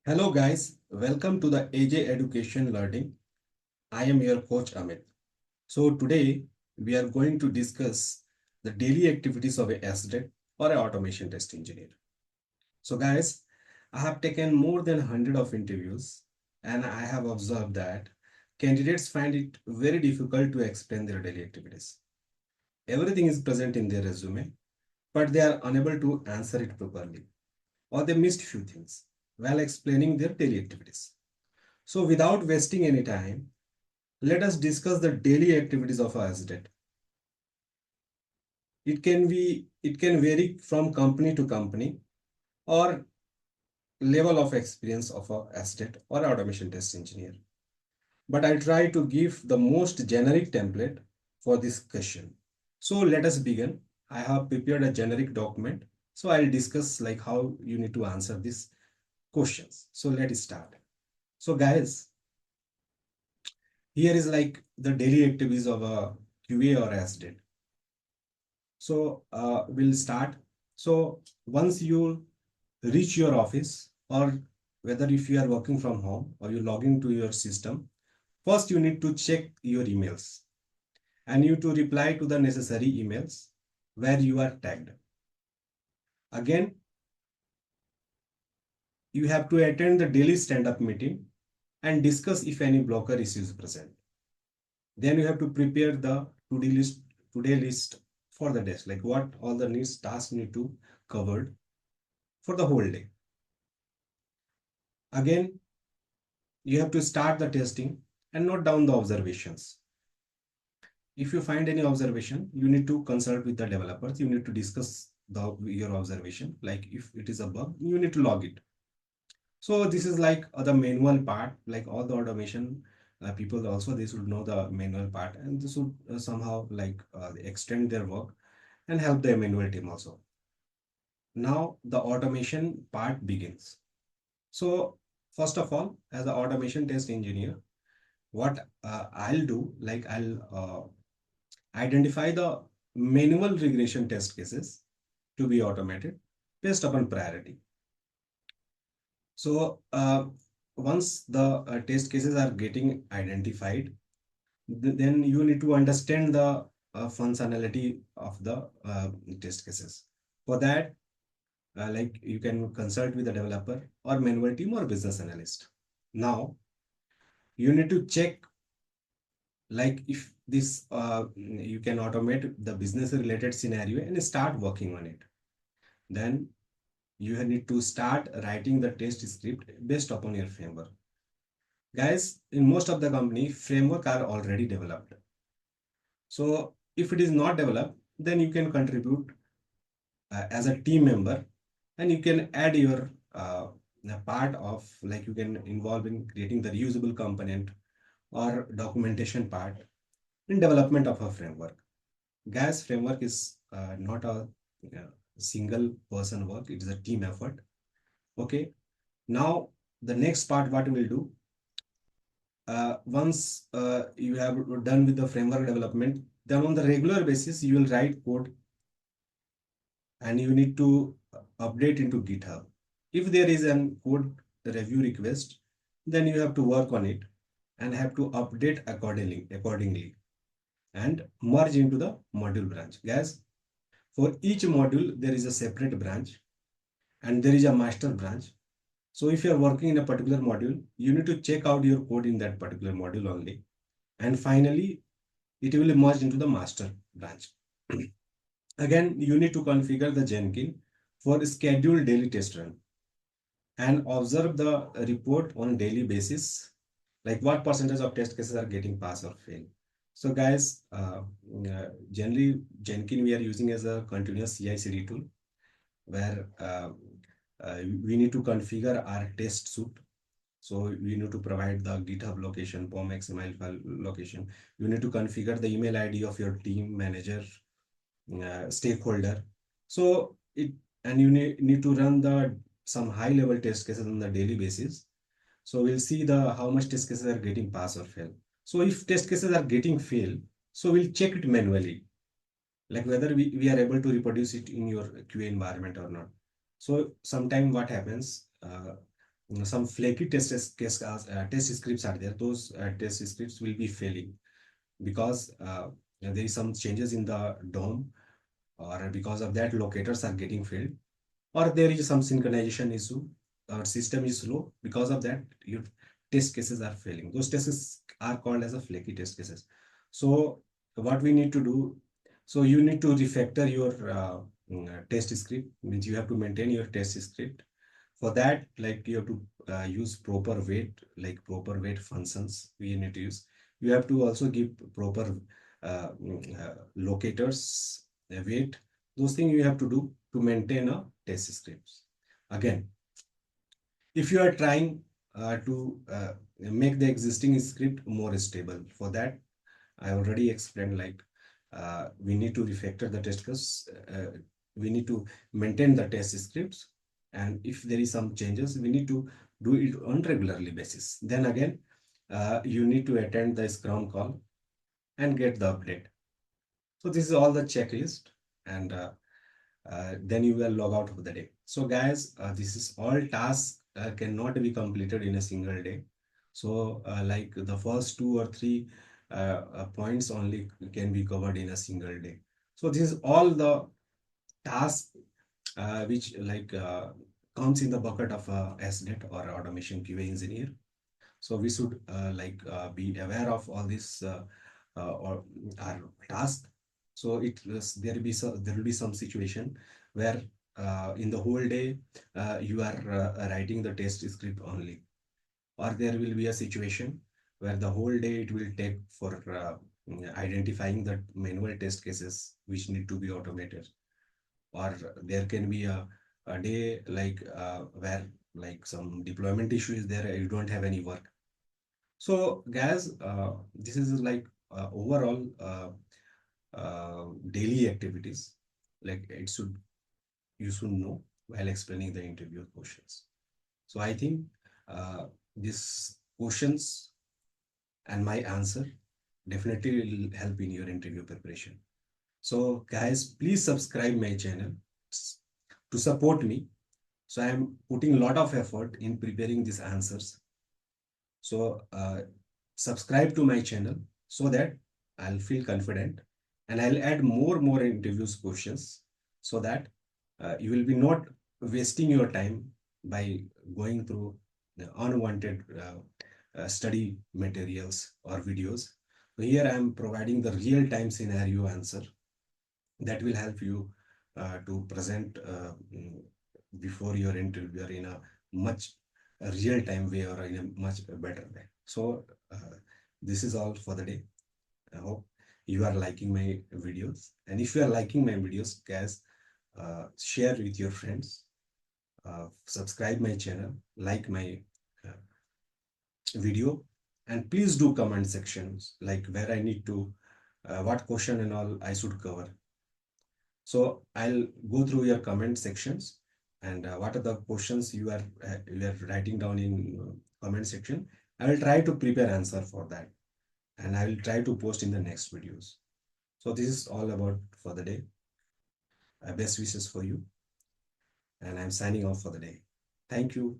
Hello guys, welcome to the AJ Education Learning. I am your coach Amit. So today we are going to discuss the daily activities of a SDET or an automation test engineer. So guys, I have taken more than 100 of interviews and I have observed that candidates find it very difficult to explain their daily activities. Everything is present in their resume, but they are unable to answer it properly or they missed few things while explaining their daily activities. So without wasting any time, let us discuss the daily activities of a SDET. It can vary from company to company or level of experience of a SDET or automation test engineer. But I try to give the most generic template for this question. So let us begin. I have prepared a generic document. So I'll discuss like how you need to answer these questions. So let's start. So guys, here is like the daily activities of a QA or SDET. So we'll start. So once you reach your office, or whether if you are working from home or you log into your system, first you need to check your emails and you to reply to the necessary emails where you are tagged. Again, you have to attend the daily stand-up meeting and discuss if any blocker issues present. Then you have to prepare the today list for the day, like what all the needs tasks need to covered for the whole day. Again, you have to start the testing and note down the observations. If you find any observation, you need to consult with the developers. You need to discuss your observation. Like if it is a bug, you need to log it. So this is like the manual part, like all the automation people also, they should know the manual part and this should somehow like extend their work and help the manual team also. Now the automation part begins. So first of all, as an automation test engineer, what I'll do, like I'll identify the manual regression test cases to be automated based upon priority. So once the test cases are getting identified, then you need to understand the functionality of the test cases. For that, like you can consult with the developer or manual team or business analyst. Now you need to check like if this you can automate the business related scenario and start working on it. Then you need to start writing the test script based upon your framework. Guys, in most of the company, framework are already developed. So if it is not developed, then you can contribute as a team member and you can add your part of like you can involve in creating the reusable component or documentation part in development of a framework. Guys, framework is not a single person work, it is a team effort. Okay, now the next part what we will do, once you have done with the framework development, then on the regular basis you will write code and you need to update into GitHub. If there is an code review request, then you have to work on it and have to update accordingly and merge into the module branch. Guys, for each module, there is a separate branch and there is a master branch. So if you are working in a particular module, you need to check out your code in that particular module only. And finally, it will merge into the master branch. Again, you need to configure the Jenkins for scheduled daily test run and observe the report on daily basis, like what percentage of test cases are getting pass or fail. So guys, generally Jenkins we are using as a continuous CI/CD tool where we need to configure our test suite. So we need to provide the GitHub location, POM XML file location. You need to configure the email ID of your team manager, stakeholder. So it and you need to run the some high level test cases on the daily basis. So we'll see the how much test cases are getting pass or fail. So if test cases are getting fail, so we'll check it manually, like whether we are able to reproduce it in your QA environment or not. So sometime what happens, some flaky test scripts are there. Those test scripts will be failing because there is some changes in the DOM, or because of that locators are getting failed, or there is some synchronization issue, or system is slow. Because of that, your test cases are failing. Those tests are called as a flaky test cases. So what we need to do, so you need to refactor your test script, means you have to maintain your test script. For that, like, you have to use proper weight, like proper weight functions we need to use. You have to also give proper locators weight. Those things you have to do to maintain a test scripts. Again, if you are trying to make the existing script more stable, for that I already explained, like, we need to refactor the test case. We need to maintain the test scripts, and if there is some changes, we need to do it on regularly basis. Then again, you need to attend the Scrum call and get the update. So this is all the checklist, and then you will log out of the day. So guys, this is all tasks cannot be completed in a single day. So like the first two or three points only can be covered in a single day. So this is all the tasks which, like, comes in the bucket of SDET, or automation QA engineer. So we should be aware of all this or our task. So there will be some situation where in the whole day you are writing the test script only, or there will be a situation where the whole day it will take for identifying the manual test cases which need to be automated, or there can be a day like where, like, some deployment issue is there, you don't have any work. So guys, this is like overall daily activities, like it should you should know while explaining the interview questions. So I think these questions and my answer definitely will help in your interview preparation. So guys, please subscribe my channel to support me. So I am putting a lot of effort in preparing these answers. So subscribe to my channel so that I'll feel confident, and I'll add more interviews questions, so that you will be not wasting your time by going through the unwanted study materials or videos. So here I am providing the real-time scenario answer that will help you to present before your interviewer in a much real-time way, or in a much better way. So this is all for the day. I hope you are liking my videos, and if you are liking my videos, guys, share with your friends, subscribe my channel, like my uh, video, and please do comment sections, like where I need to what question and all I should cover. So I'll go through your comment sections, and what are the questions you are writing down in comment section. I will try to prepare answer for that, and I will try to post in the next videos. So this is all about for the day. Best wishes for you, and I'm signing off for the day. Thank you.